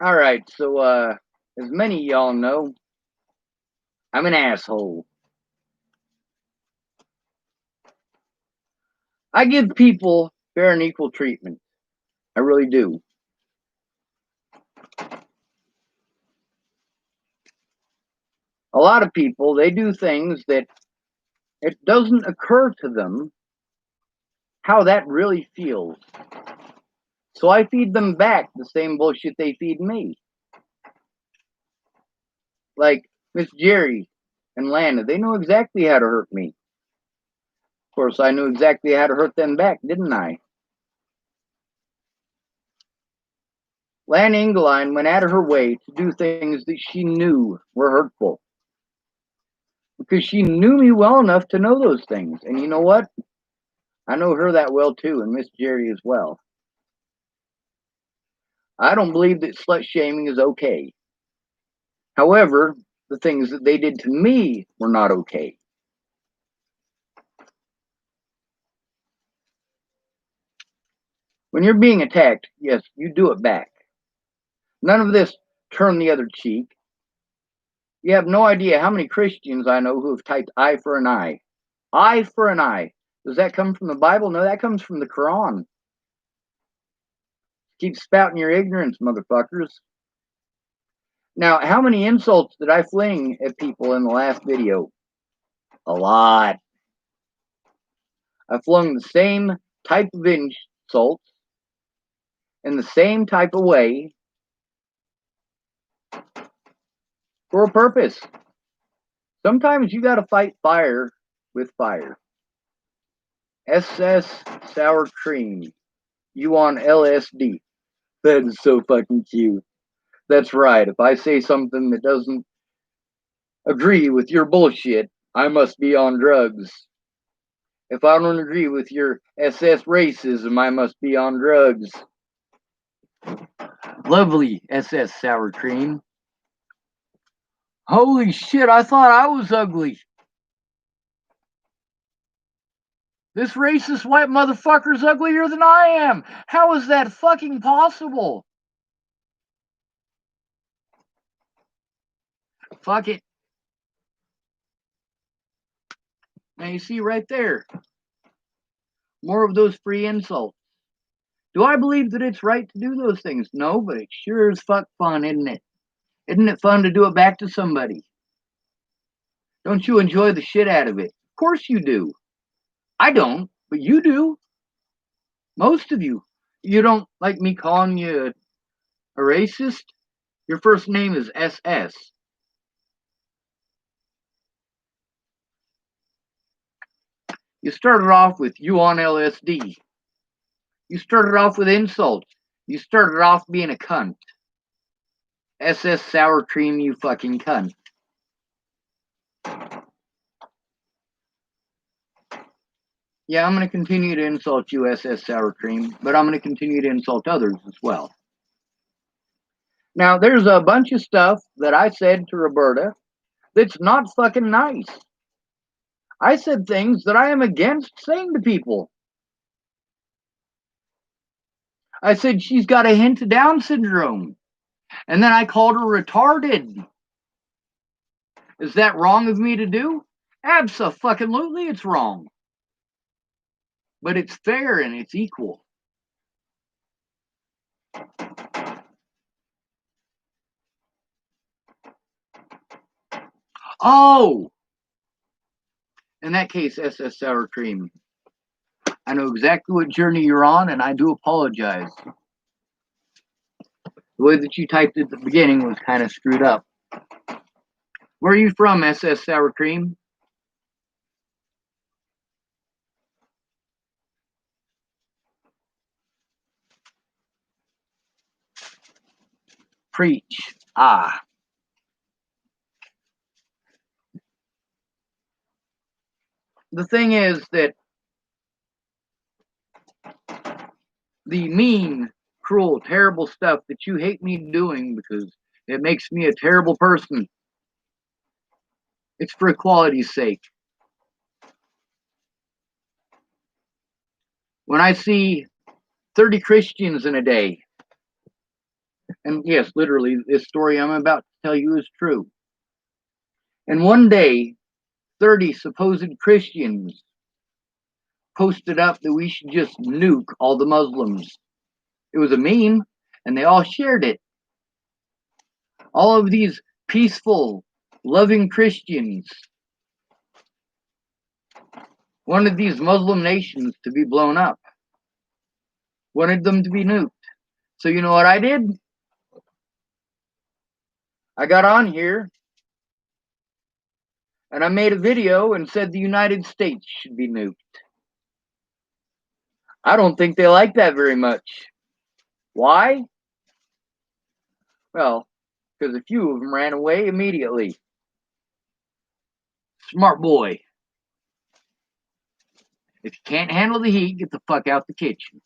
All right, so as many of y'all know, I'm an asshole. I give people fair and equal treatment. I really do. A lot of people, they do things that it doesn't occur to them how that really feels. So I feed them back the same bullshit they feed me. Like Miss Jerry and Lana, they know exactly how to hurt me. Of course, I knew exactly how to hurt them back, didn't I? Lana Engeline went out of her way to do things that she knew were hurtful. Because she knew me well enough to know those things. And you know what? I know her that well too, and Miss Jerry as well. I don't believe that slut shaming is okay. However, the things that they did to me were not okay. When you're being attacked, yes, you do it back. None of this turn the other cheek. You have no idea how many Christians I know who have typed eye for an eye. Eye for an eye. Does that come from the Bible? No, that comes from the Quran. Keep spouting your ignorance, motherfuckers. Now, how many insults did I fling at people in the last video? A lot. I flung the same type of insults in the same type of way for a purpose. Sometimes you got to fight fire with fire. SS Sour Cream. You on LSD. That is so fucking cute. That's right. If I say something that doesn't agree with your bullshit, I must be on drugs. If I don't agree with your SS racism, I must be on drugs. Lovely SS Sour Cream. Holy shit, I thought I was ugly. This racist white motherfucker's uglier than I am. How is that fucking possible? Fuck it. Now you see right there. More of those free insults. Do I believe that it's right to do those things? No, but it sure is fuck fun, isn't it? Isn't it fun to do it back to somebody? Don't you enjoy the shit out of it? Of course you do. I don't, but you do. Most of you. You don't like me calling you a racist? Your first name is SS. You started off with you on LSD. You started off with insults. You started off being a cunt. SS Sour Cream, you fucking cunt. Yeah, I'm going to continue to insult you, SS Sour Cream, but I'm going to continue to insult others as well. Now, there's a bunch of stuff that I said to Roberta that's not fucking nice. I said things that I am against saying to people. I said she's got a hint of Down syndrome. And then I called her retarded. Is that wrong of me to do? Abso-fucking-lutely it's wrong. But it's fair and it's equal. Oh! In that case, SS Sour Cream. I know exactly what journey you're on, and I do apologize. The way that you typed at the beginning was kind of screwed up. Where are you from, SS Sour Cream? Preach. Ah. The thing is that the mean, cruel, terrible stuff that you hate me doing because it makes me a terrible person, it's for equality's sake. When I see 30 Christians in a day And yes, literally, this story I'm about to tell you is true. And one day, 30 supposed Christians posted up that we should just nuke all the Muslims. It was a meme, and they all shared it. All of these peaceful, loving Christians wanted these Muslim nations to be blown up, wanted them to be nuked. So you know what I did? I got on here and I made a video and said the United States should be nuked. I don't think they like that very much. Why? Well, because a few of them ran away immediately. Smart boy. If you can't handle the heat, get the fuck out the kitchen.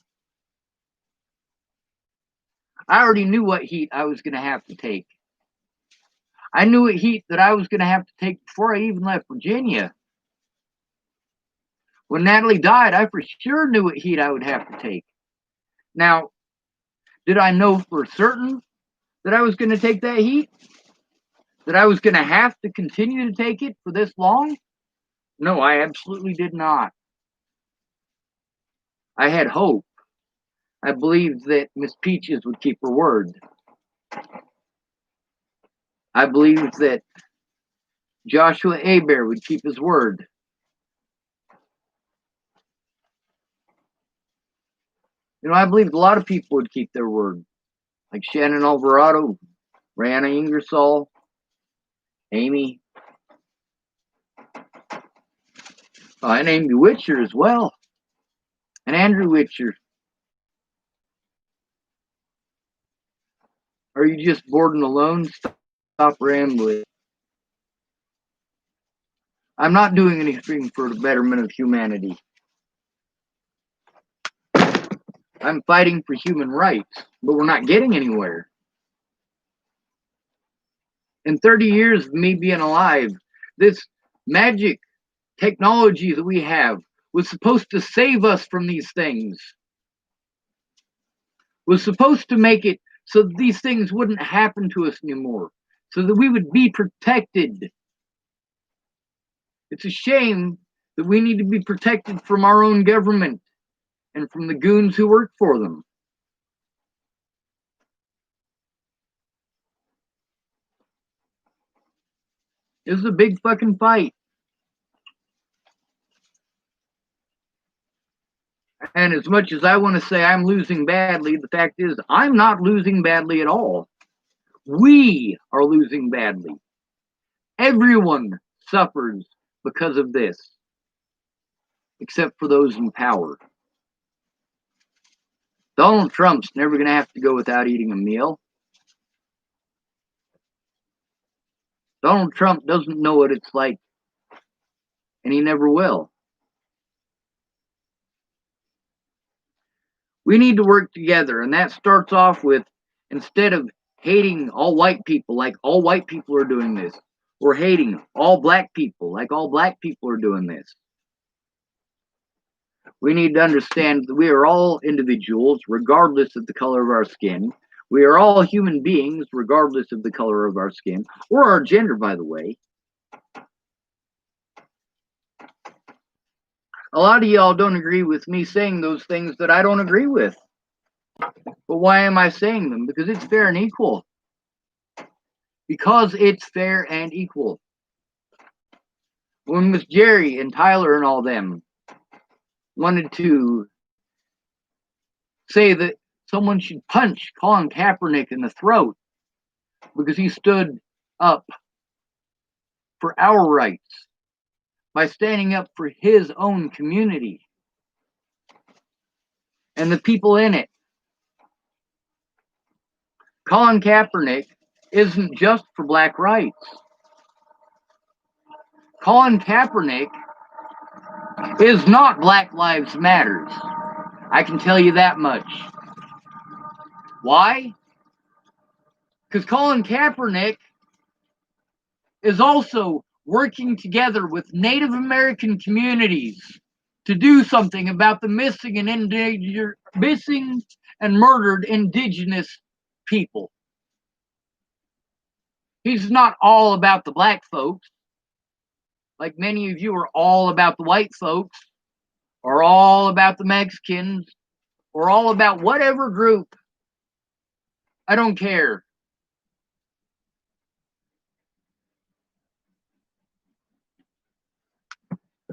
I already knew what heat I was going to have to take. I knew what heat that I was going to have to take before I even left Virginia. When Natalie died, I for sure knew what heat I would have to take. Now, did I know for certain that I was going to take that heat? That I was going to have to continue to take it for this long? No, I absolutely did not. I had hope. I believed that Miss Peaches would keep her word. I believed that Joshua Hebert would keep his word. You know, I believed a lot of people would keep their word, like Shannon Alvarado, Rihanna Ingersoll, Amy. I named you Witcher as well, and Andrew Witcher. Are you just bored and alone? Stop rambling. I'm not doing anything for the betterment of humanity. I'm fighting for human rights, but we're not getting anywhere. In 30 years of me being alive, this magic technology that we have was supposed to save us from these things. Was supposed to make it so that these things wouldn't happen to us anymore, so that we would be protected. It's a shame that we need to be protected from our own government and from the goons who work for them. This is a big fucking fight. And as much as I want to say I'm losing badly, the fact is I'm not losing badly at all. We are losing badly. Everyone suffers because of this, except for those in power. Donald Trump's never going to have to go without eating a meal. Donald Trump doesn't know what it's like, and he never will. We need to work together, and that starts off with, instead of hating all white people like all white people are doing this, or hating all black people like all black people are doing this. We need to understand that we are all individuals, regardless of the color of our skin. We are all human beings, regardless of the color of our skin, or our gender, by the way. A lot of y'all don't agree with me saying those things that I don't agree with. But why am I saying them? Because it's fair and equal. Because it's fair and equal. When Miss Jerry and Tyler and all them wanted to say that someone should punch Colin Kaepernick in the throat because he stood up for our rights by standing up for his own community and the people in it. Colin Kaepernick isn't just for black rights. Colin Kaepernick is not Black Lives Matters. I can tell you that much. Why? Because Colin Kaepernick is also working together with Native American communities to do something about the missing and murdered indigenous people. He's not all about the black folks, like many of you are all about the white folks, or all about the Mexicans, or all about whatever group. I don't care.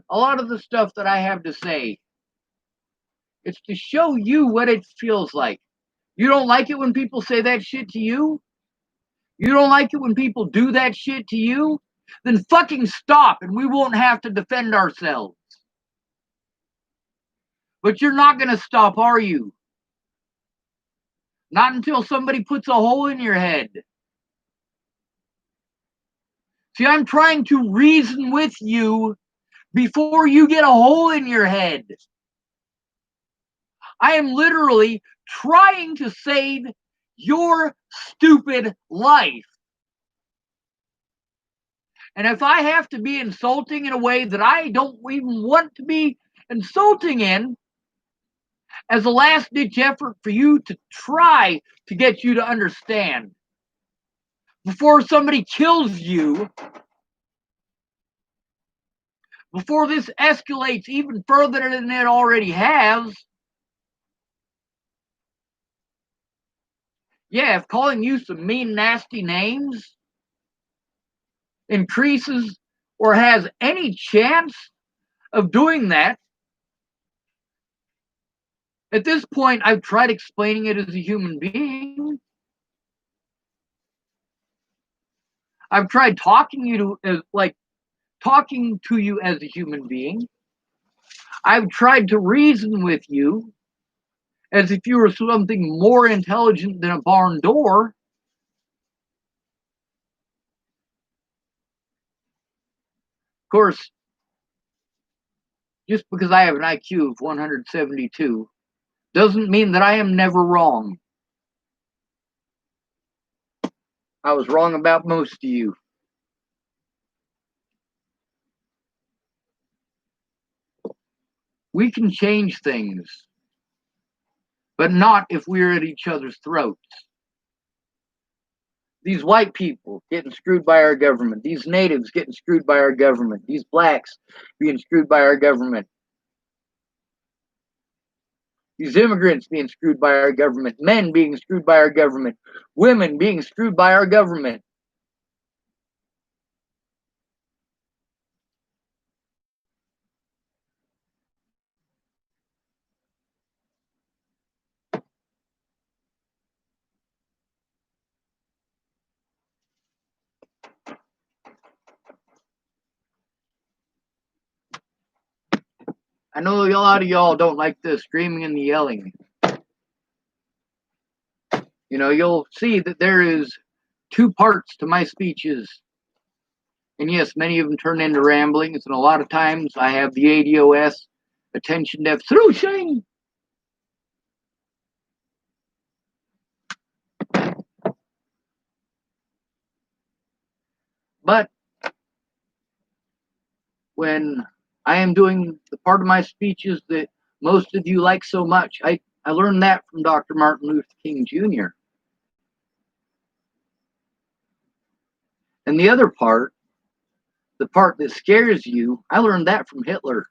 A lot of the stuff that I have to say, it's to show you what it feels like. You don't like it when people say that shit to you? You don't like it when people do that shit to you? Then fucking stop and we won't have to defend ourselves. But you're not going to stop, are you? Not until somebody puts a hole in your head. See, I'm trying to reason with you before you get a hole in your head. I am literally trying to save your stupid life. And if I have to be insulting in a way that I don't even want to be insulting in, as a last-ditch effort for you to try to get you to understand, before somebody kills you, before this escalates even further than it already has, yeah, if calling you some mean, nasty names increases or has any chance of doing that, at this point, I've tried explaining it as a human being. I've tried talking you to talking to you as a human being. I've tried to reason with you as if you were something more intelligent than a barn door. Of course, just because I have an IQ of 172 doesn't mean that I am never wrong. I was wrong about most of you. We can change things, but not if we're at each other's throats. These white people getting screwed by our government, these natives getting screwed by our government, these blacks being screwed by our government, these immigrants being screwed by our government, men being screwed by our government, women being screwed by our government. I know a lot of y'all don't like the screaming and the yelling. You know, you'll see that there is two parts to my speeches. And yes, many of them turn into ramblings, and a lot of times I have the ADOS, attention deficit. But when I am doing the part of my speeches that most of you like so much, I learned that from Dr. Martin Luther King Jr. And the other part, the part that scares you, I learned that from Hitler.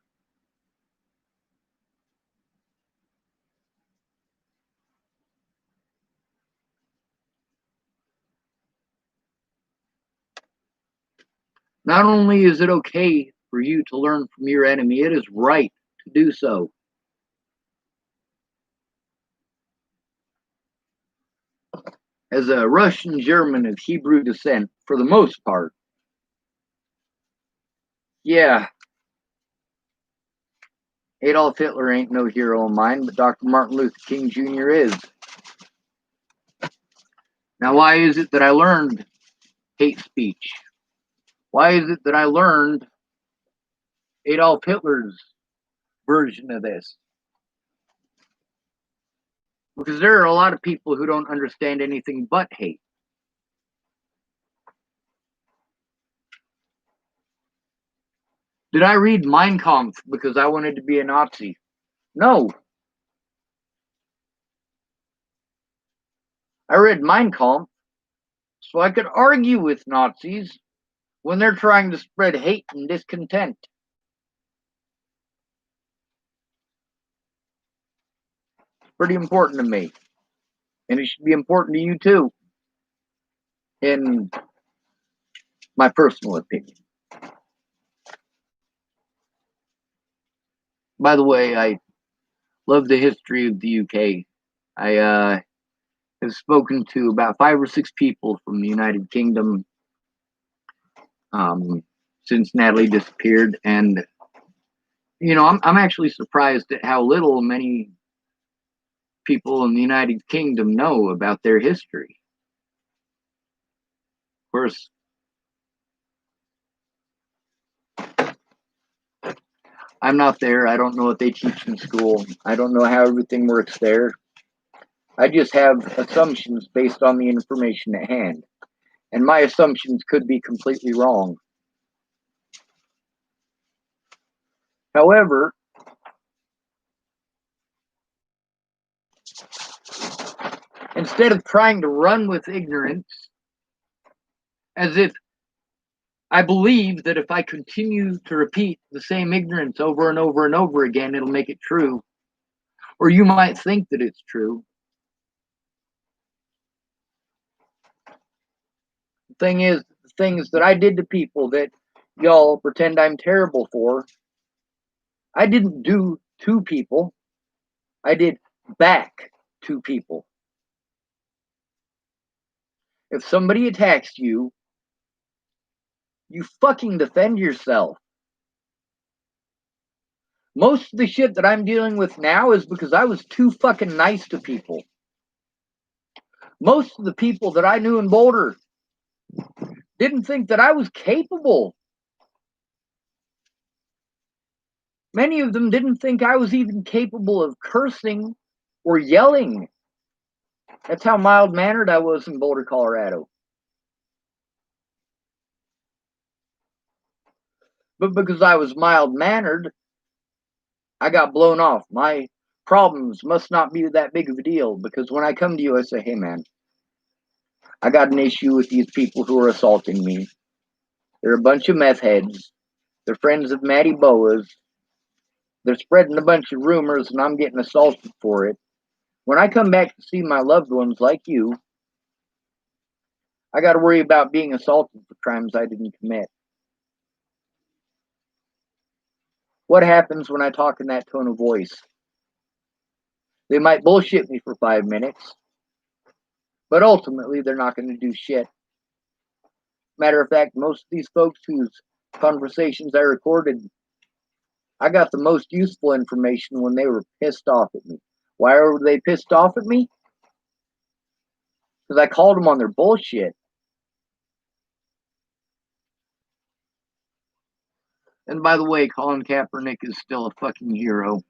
Not only is it okay for you to learn from your enemy, it is right to do so. As a Russian German of Hebrew descent, for the most part, yeah, Adolf Hitler ain't no hero of mine, but Dr. Martin Luther King Jr. is. Now, why is it that I learned hate speech? Why is it that I learned Adolf Hitler's version of this? Because there are a lot of people who don't understand anything but hate. Did I read Mein Kampf because I wanted to be a Nazi? No. I read Mein Kampf so I could argue with Nazis when they're trying to spread hate and discontent. It's pretty important to me. And it should be important to you too, in my personal opinion. By the way, I love the history of the UK. I have spoken to about 5 or 6 people from the United Kingdom since Natalie disappeared, and I'm actually surprised at how little many people in the United Kingdom know about their history. Of course, I'm not there. I don't know what they teach in school. I don't know how everything works there. I just have assumptions based on the information at hand. And my assumptions could be completely wrong. However, instead of trying to run with ignorance, as if I believe that if I continue to repeat the same ignorance over and over and over again, it'll make it true. Or you might think that it's true. The thing is, the things that I did to people that y'all pretend I'm terrible for, I didn't do to people. I did back to people. If somebody attacks you, you fucking defend yourself. Most of the shit that I'm dealing with now is because I was too fucking nice to people. Most of the people that I knew in Boulder didn't think that I was capable. Many of them didn't think I was even capable of cursing or yelling. That's how mild-mannered I was in Boulder, Colorado. But because I was mild-mannered, I got blown off. My problems must not be that big of a deal, because when I come to you, I say, hey man, I got an issue with these people who are assaulting me. They're a bunch of meth heads. They're friends of Matty Boas. They're spreading a bunch of rumors and I'm getting assaulted for it. When I come back to see my loved ones like you, I got to worry about being assaulted for crimes I didn't commit. What happens when I talk in that tone of voice? They might bullshit me for 5 minutes, but ultimately they're not going to do shit. Matter of fact, most of these folks whose conversations I recorded, I got the most useful information when they were pissed off at me. Why were they pissed off at me? Because I called them on their bullshit. And by the way, Colin Kaepernick is still a fucking hero.